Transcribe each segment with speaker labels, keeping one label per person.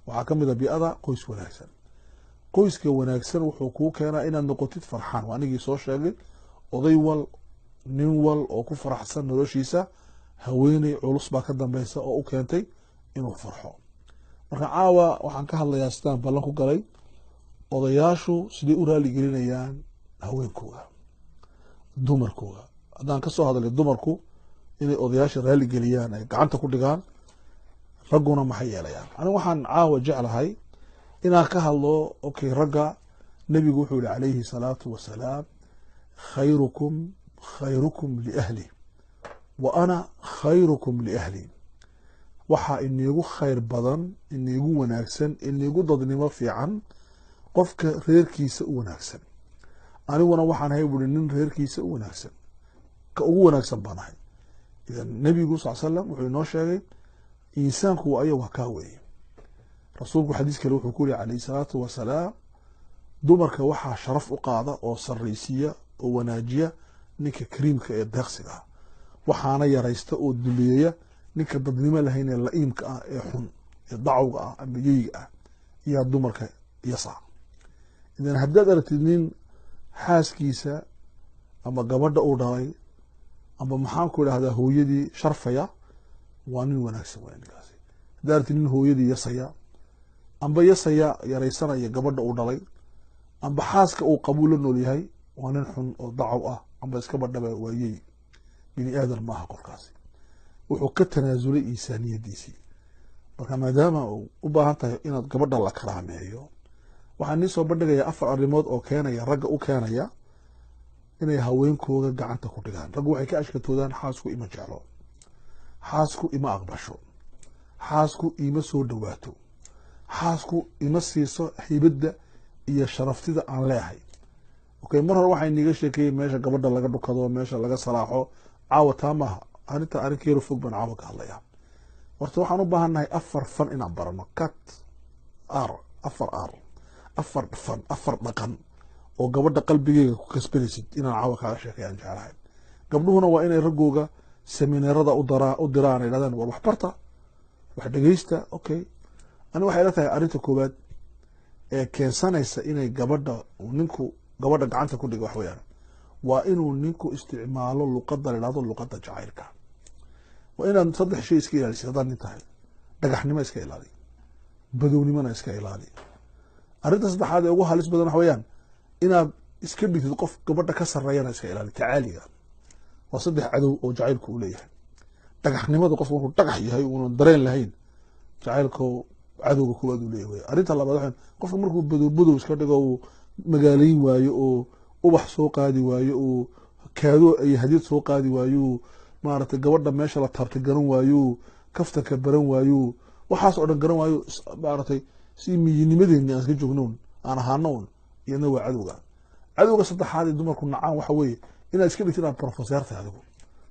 Speaker 1: waxaa ka mid a bii'ada qoys wanaagsan. qoyska wanaagsan wuxuu kuu keenaa inaad noqotid farxaan. waa anigii soo sheegay oday wal nin wal oo ku faraxsan noloshiisa haweeney culus baa ka dambeysa oo u keentay inuu farxo. marka caawa waxaan ka hadlayaa sidaan ballan ku galay odayaashu siday u raali gelinayaan haweenkooda dumarkooda. haddaan ka soo hadlay dumarku inay odayaasha raali geliyaan ay gacanta ku dhigaan, ragguna maxay yeelayaan. anigu waxaan caawa jeclahay inaan ka hadlo okay ragga. nebigu wuxuu yihi calayhi salaatu wasalaam khayrukum khayrukum liahli wa ana khayrukum liahli. waxaa iniigu khayr badan, iniigu wanaagsan, iniigu dadnimo fiican qofka reerkiisa u wanaagsan. aniguna waxaan ahay buuri nin reerkiisa u wanaagsan, ka ugu wanaagsan baan ahay. idan nebigu sal slam wuxuu inoo sheegay insaanku aya waa kaa weeye. rasuulku xadiis kale wuxuu ku yihi calayhi salaatu wasalaam dumarka waxaa sharaf u qaada oo sarraysiya oo wanaajiya ninka kariimka ee deeqsiga ah, waxaana yaraysta oo duleeya ninka dadnimo lahayn ee la-iimka ah ee xun ee dacwga ah ama yeyga ah iyo dumarka yasa. idan haddaad aragtid nin xaaskiisa ama gabadha uu dhalay ama maxaan ku idhahdaa hooyadii sharfaya, waa nin wanaagsan waa ninkaasi. haddaad aragtid nin hooyadii yasaya amba yasaya yaraysanaya gabadha uu dhalay amba xaaska uu qabuul la nool yahay, waa nin xun oo dacaw ah amba iska badhaba waa yey. bini aadan maaha qofkaasi, wuxuu ka tanaasulay insaaniyadiisii. marka maadaama u baahan tahay inaad gabadha la karaameeyo, waxaan nii soo bandhigayaa 4 arrimood oo keenaya ragga u keenaya inay haweenkooda gacanta ku dhigaan. raggu waxay ka ashkatoodaan xaasku ima jeclo, xaasku ima aqbasho, xaasku ima soo dhawaato, xaasku ima siiso hibadda iyo sharaftida aan leehay. okay, mar hore waxay niiga sheekeeyey meesha gabadha laga dhukado, meesha laga salaaxo. caawa taa maaha, arrinta arrinkeeru fog baan caawa ka hadlayaa. horta waxaan u baahannahay 4 fan inaan barano. afar fan, 4 dhaqan oo gabadha qalbigeyga ku kasbanaysid inaan caawa kaaga sheekayaan jeclahay. gabdhuhuna waa inay raggooga semineerada u diraan, ay dhahdaan war wax barta, wax dhegeysta. okay, ani waxay ila tahay arrinta koowaad ee keensanaysa inay ninku gabadha gacanta ku dhigo wax weeyaan, waa inuu ninku isticmaalo luqadda la yidhahdo luqadda jacaylka. waa inaad 3 shay iska ilaalisid. haddaad nin tahay, dhagaxnimo iska ilaali, badownimona iska ilaali. arrinta saddexaad ee ugu halis badan waxa weeyaan inaad iska dhigtid qof gabadha ka sarreeyana iska ilaali. tacaaliga waa 3 cadow oo jacaylku u leeyahay. dhagaxnimada qofku markuu dhagax yahay uunan dareen lahayn, jacaylku cadowga koowaad uu leeyahay. arrinta labaad waxaan qofka markuu badow iska dhigo uu magaalayn waayo oo ubax soo qaadi waayo oo kaado ay hadiyad soo qaadi waayo, maaragtay gabadha meesha la taabtay garan waayo, kaftanka baran waayo, waxaas oo dhan garan waayo, maaragtay si miyinimadeeni aan iska joognoon aan ahaanoon, iyadna waa cadowga. cadowga saddexaad ee dumarku nacaan waxa weeye inaad iska dhigtid inaad professor tahay, adigu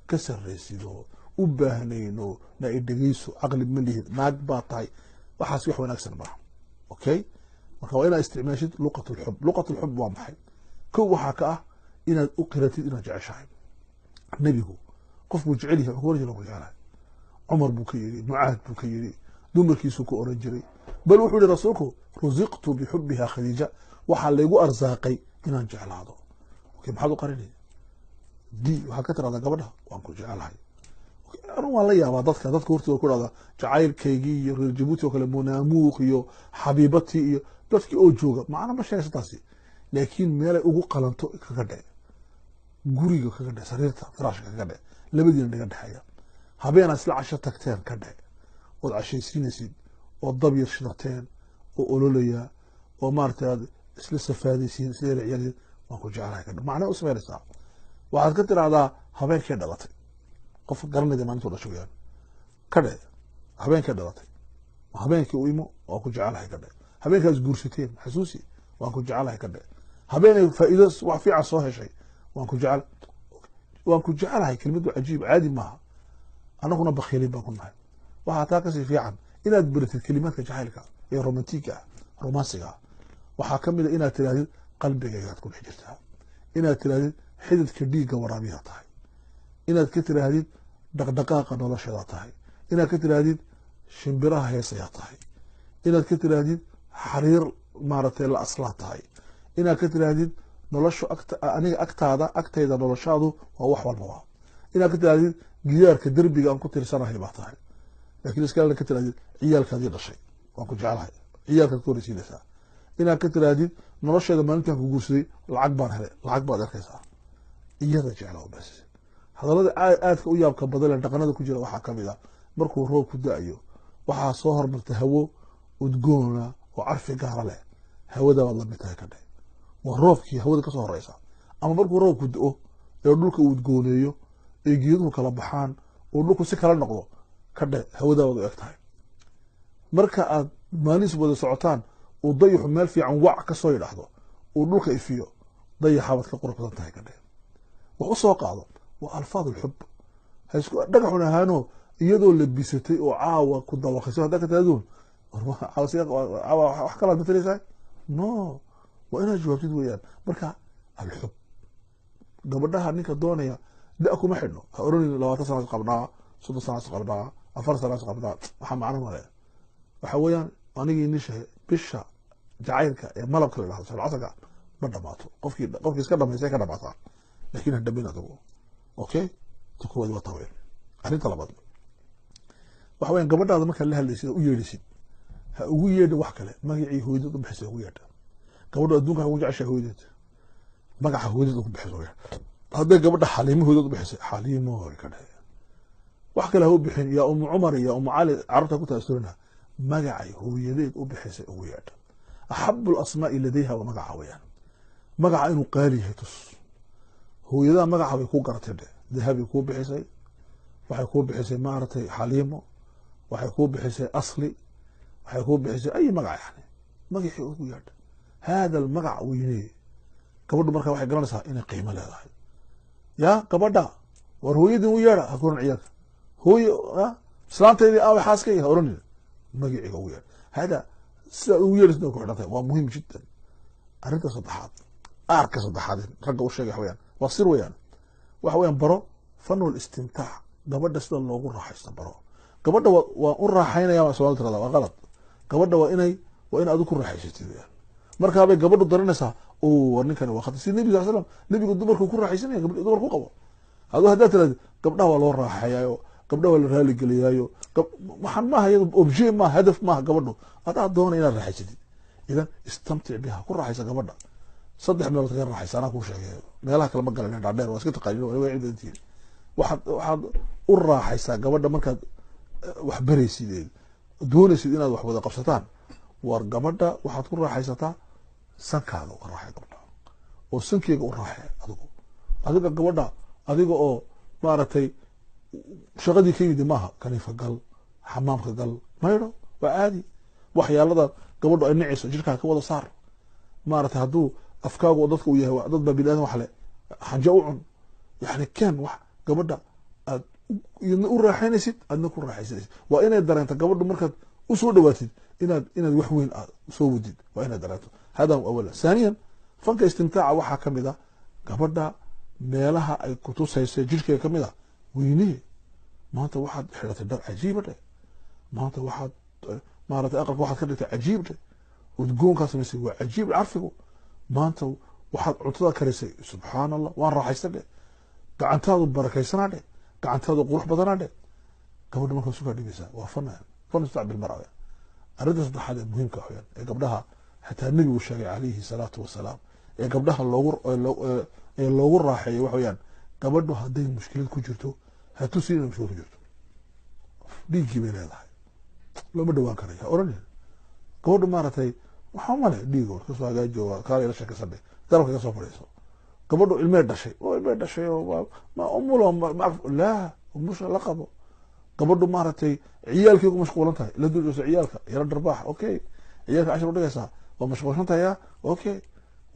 Speaker 1: ka sarraysido, u baahnayno na dhegeyso, caqli ma lihid, naag baa tahay. waxaas wax wanaagsan maaha. okay, marka waa inaad isticmaashid luqat ulxub. luqat ulxub waa maxay? kow waxaa ka ah inaad u qiratid inaad jeceshahay. nebigu qof buu jecel yahay, ku jecelahay. cumar buu ka yidhi, mucaad buu ka yidhi, dumarkiisuu ku oran jiray. bal wuxuu yihi rasuulku rusiqtu bixubbiha khadiija, waxaa laygu arsaaqay inaan jeclaado. okay, maxaad u qarinay? waxaa ka tirahdaa gabadha waan ku jecelahay. anu waan la yaabaa dadka hortooda ku dhahda jacaylkaygii iyo reer jabuuti oo kale munaamuuq iyo xabiibatii iyo dadkii oo jooga macna ma sheegaysa taasi. laakiin meelay ugu qalanto kaga dhe, guriga kaga dhe, sariirta firaashka kaga dhe, labadiina dhiga dhexeeya. habeenaad isla casho tagteen ka dhe, ood cashaysiinaysid, oo dab yar shidateen, oo ololaya, oo maaragtay aad isla safaadaysiin, isla ciyaaraysid, waan ku jecelahay ka dhe. macnaa u samaynaysaa. waxaad ka tirahdaa habeenkee dhalatay, qof garanayda maalintuu dhasho weyaan ka dhe. habeenkee dhalatay, habeenkii u imo, waan ku jecelahay ka dhe. habeenkaas guursateen xasuusi, waan ku jecelahay ka dhe. habeenay faa'iido wax fiican soo heshay, waan ku jecelahay. kelimadu cajiib caadi maaha. annaguna bakhiilin baan ku nahay. waxaa taa kasii fiican inaad baratid kelimaadka jacaylka ee romansiga. waxaa ka mid a inaad tirahdid qalbigaygaad ku dhex jirtaa, inaad tirahdid xididka dhiigga waraabiyaa tahay, inaad ka tiraahdid dhaqdhaqaaqa nolosheeda tahay, inaad ka tiraahdid shimbiraha heesayaa tahay, inaad ka tirahdid xariir maaragtay la aslaa tahay inaad ka tirahdid noloshu aniga agtayda noloshaadu waa wax walbaba inaad ka tirahdid gidaarka derbiga aan ku tirsanahay baa tahay laakiin iskale ka tirahdid ciyaalkaadii dhashay waan ku jecelahay ciyaalkaad ku horeysiinaysaa inaad ka tirahdid nolosheeda maalintaan ku guursaday lacag baan helay lacag baad arkaysaa iyada jeclaa bas hadallada aadka u yaabka badan ee dhaqanada ku jira waxaa kamid ah markuu roob ku da-ayo waxaa soo hormarta hawo udgoona oo carfi gaara leh hawada waad lamid tahay ka dhe waa roobkii hawada kasoo horeysa ama markuu roobku da-o ee dhulka uu udgooneeyo ee geeduhu kala baxaan oo dhulku si kala noqdo ka dhe hawada waad u eg tahay marka aad maalis wada socotaan uu dayaxu meel fiican wac kasoo yidhaahdo uu dhulka ifiyo dayaxabaad ka qurux badan tahay ka dhe wax u soo qaado waa alfaad ulxub haisku dhagaxun ahaano iyadoo labisatay oo caawa ku dawaqayso haddaa ka taaduun wax kalaad mataleysaa no waa inaad jawaabtid weeyaan marka alxub gabadhaha ninka doonaya da kuma xidhno ha oranayno 20 sano qabnaa 30 sano qabnaa 4 sano qabnaa waxa macno male waxa weeyaan anigii nishay bisha jacaylka ee malabka la dhahdo salcasaga ma dhamaato qofkii iska dhamaysay ka dhamaataa laakiin ha dhamin adigu okay tukuwad waa taween arrinta labaad waxa weeyaan gabadhaada marka la hadlaysid u yeedhisid ha ugu yeedho wax kale magacii hooyadooda u bixisay ugu yeedha gabadha adduunka ugu jeceshay hooyadeed magaca hooyadooda ugu bixisay hadday gabadha xaliimo hooyadooda u bixisay xaliimo ka dhahay wax kale ha u bixin yaa umu cumar iyo umu cali carabta ku taasirina magacay hooyadeed u bixisay ugu yeedha axabu lasmaa'i ladayha waa magaca weeyaan magaca inuu qaali yahay tus hooyadaha magaca bay ku garatay dhe dahabay kuu bixisay waxay kuu bixisay maaragtay xaliimo waxay kuu bixisay asli waxay kuu bixisay ay magac yani magacii ugu yeedha hada almagac weynee gabadhu markaa waxay garanaysaa inay qiimo leedahay yaa gabadha war hooyadii u yeedha ha kuran ciyaalka hooyo islaanteydii aaway xaaskayga ha oranina magiciga ugu yeedha hada sidaad ugu yeedhaysid ku xidhan tahay waa muhiim jiddan arrinta saddexaad aarka saddexaad ragga u sheegay waxaweyaan waa sir weeyaan waxa weeyaan baro fanul istimtaac gabadha sida loogu raaxaysto baro gabadha waa u raaxaynaya waa Soomaali tirada waa qalad gabadha waa in adigu ku raaxaysatid weeyaan marka bay gabadhu daranaysaa oo ninkani waa khatar si nabi sallallahu alayhi wasallam nabigu dumarku ku raaxaysanaya gabadhu dumarku qabo adoo hadaa tirada gabdhaha waa loo raaxayayo gabdhaha waa la raali geliyaayo waxaan ma hayado objet ma hadaf ma gabadhu adaa doona inaad raaxaysatid idan istamtic biha ku raaxaysa gabadha saddex meelood ka raaxaysa anaa ku sheegay meelaha kale ma galan dhaadheer waa iska taqaaniin way ciidantiin waxaad u raaxaysaa gabadha markaad wax baraysid doonaysid inaad wax wada qabsataan war gabadha waxaad ku raaxaysataa sankaaga u raaxay gabadha oo sankeega u raaxay adiga gabadha adiga oo maaragtay shaqadii ka yimid maaha kaniifa gal xamaamka gal maydho waa caadi waxyaalada gabadhu ay nicayso jirkaa ka wada saar maaragtay hadduu afkaagu dadka uu yahay dad baa bini aadan wax le xanjo u cun yani keen wax gabadha aad u raaxaynaysid aadna ku raaxaysanaysid waa inay dareento gabadhu markaad u soo dhawaatid inaad wax weyn aad soo wadid waa inay dareento hada awala ثانيا fanka istimtaaca waxaa kamid ah gabadha meelaha ay ku tusayso jirkeeda kamid ah weynihi maanta waxaad xidhatay dhar cajiiba dhe maanta waxaad maaragtay aqalka waxaad ka dhigtay cajiib dhe udgoonkaa samaysay waa cajiib carfigu maanta waxaad cuntada karisay subxaan allah waan raaxaysta dhe gacantaadu barakaysanaa dhe gacantaadu qurux badanaa dhe gabadha markaa sukaa dhigaysaa waa fan istaac bilmara arrinta saddexaad ee muhiimka ah ee gabdhaha xataa nebigu sheegay calayhi salaatu wasalaam ee gabdhaha loogu raaxeeyo waxa weeyaan gabadhu hadday mushkilad ku jirto ha tusin inay mushkilad ku jirto dhiiggii bay leedahay looma dhawaan karaya oranaya gabadhu maaragtay waxaa male dhiigo kasoo hagaajiyo kaala ila sheekaysan dhe dalabka ka soo fadhiiso gabadhu ilmee dhashay oo ma umulo laa umusha la qabo gabadhu maaragtay ciyaalkii ku mashquulan tahay la duljoosa ciyaalka yaro dharbaax okay ciyaalka cashar u dhigaysaa waa mashquulsan tahay okay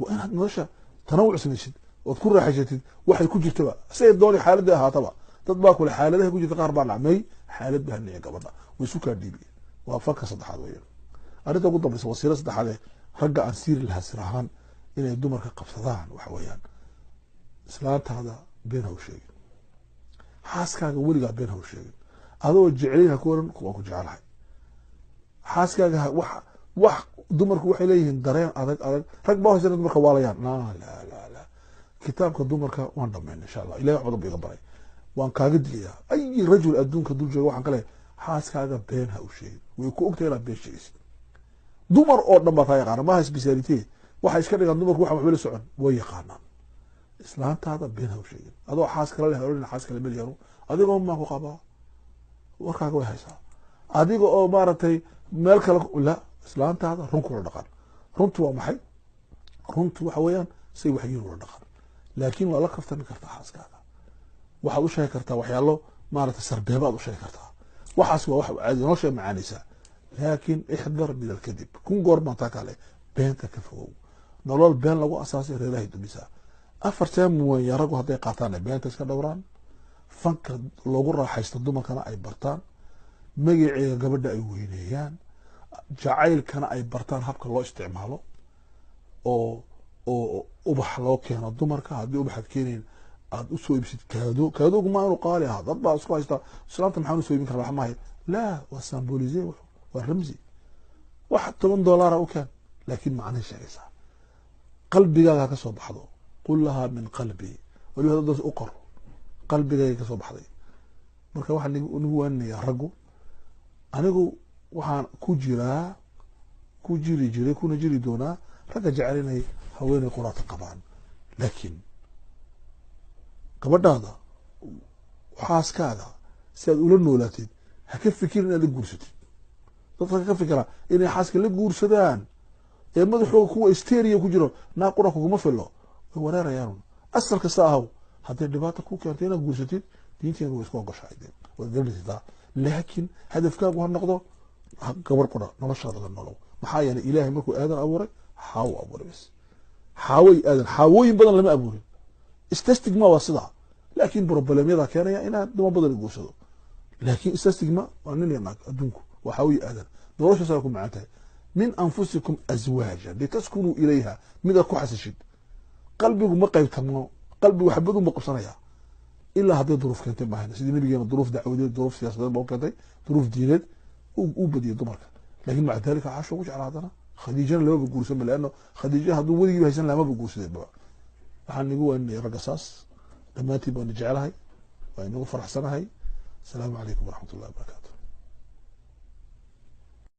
Speaker 1: waa inaad nolosha tanawuc samaysid ood ku raaxaysatid waxay ku jirtaba siday dooni xaaladii ahaataba dad baa kule xaaladaha ku jirta qaar baa dhacmay xaalad baa nici gabadha way isu kaa dhiibi waa fanka saddexaad weeyaan arrinta ugu dambaysa wasiilo saddexaad ee ragga aan siiri lahaa sir ahaan inay dumarka qabsadaan waxa weeyaan islaantaada been ha u sheegin xaaskaaga weligaa been ha u sheegin adoo jecelayn ha ku oran waan ku jecelahay xaaskaaga wax dumarku waxay leeyihiin dareen adag rag baa hoosena dumarka waalayaan la kitaabka dumarka waan dhameyn insha Allah ilaahay wax badan biga baray waan kaaga digayaa ay rajul adduunka dul jooga waxaan kale xaaskaaga been ha u sheegin way ku ogtahay inaad been sheegaysid dumar oo dhan baa yaqaana maaha speciality waxa iska dhigaan dumarku waxa waxba la socon way yaqaanaan islaantaada been ha u sheegin adoo xaas kale leh oran xaas kale meel yaro adigoo ma ku qabaa warkaaga way haysaa adiga oo maaragtay meel kale la islaantaada run kula dhaqan runtu waa maxay runtu waxa weeyaan say waxyiin wala dhaqan laakiin waa la kaftami kartaa xaaskaaga waxaad u sheegi kartaa waxyaalo maaragtay sarbeebaad u sheegi kartaa waxaas waa wax caadi noo sheeg macaanaysa laakiin ixdar min alkadib kun goor baan taa kale beenta ka fogow nolol been lagu asaasay reerahay dumisa afar jeem weyn raggu hadday qaataan beenta iska dhowraan fanka loogu raaxaysto dumarkana ay bartaan magaceega gabadha ay weyneeyaan jacaylkana ay bartaan habka loo isticmaalo oo ubax loo keeno dumarka haddii ubaxaad keenayn aad u soo iibsid kaadoogu ma inuu qaali ahaa dad baa isku haysta islaanta maxaan u soo iibin karaa wax maahay laa waa sambolize waa ramsi wax $10 u keen laakiin macnay sheegaysaa qalbigaaga ka soo baxdo qul lahaa min qalbi waliba dad u qor qalbigaaga ka soo baxday marka waxaan nigu waanaya raggu anigu waxaan ku jiri jiray kuna jiri doonaa ragga jecalinay haweenay quraata qabaan laakiin gabadhaada xaaskaaga si aad ula noolaatid ha ka fikirin inaad la guursatid dadka ka fikira inay xaaska la guursadaan ee madaxooda kuwa hysteria ku jiro naaqura kuguma filo way wareerayaan asal kasta ahaw haddii dhibaato ku keento inaad guursatid diinteenu way isku ogoshaydeen way garanaysaa laakiin hadafkaagu ha noqdo gabar qura noloshaada la nolow maxaa yeelay ilaahay markuu aadan abuuray xaawo abuuray bas xaawooyin badan lama abuurin istastigma waa sidaa laakiin problemyada keenaya inaad duma badan guursado laakiin istastigma waa nin yanaag adduunku waa xaawiyi aadan noloshaasa ku macaan tahay min anfusikum azwaaja litaskunuu ilayha mida ku xasashid qalbigu ma qaybtamo qalbigu xabadu ma qabsanaya ilaa hadday duruuf keentay maahan sidii nabigeena duruuf dacwadeed duruuf siyaasadeed baa keentay duruuf diineed uu badiyay dumarka laakiin maca dalika caasho ugu jeclaa haddana khadiijana lamaba guursanba laano khadiija hadduu weligiiba haysan lamaba guursadeenba waxaan nigu waanay ragga saas dhammaantiin baan jecelahay waa inagu faraxsanahay asalaamu calaykum waraxmat ullahi wabarakatu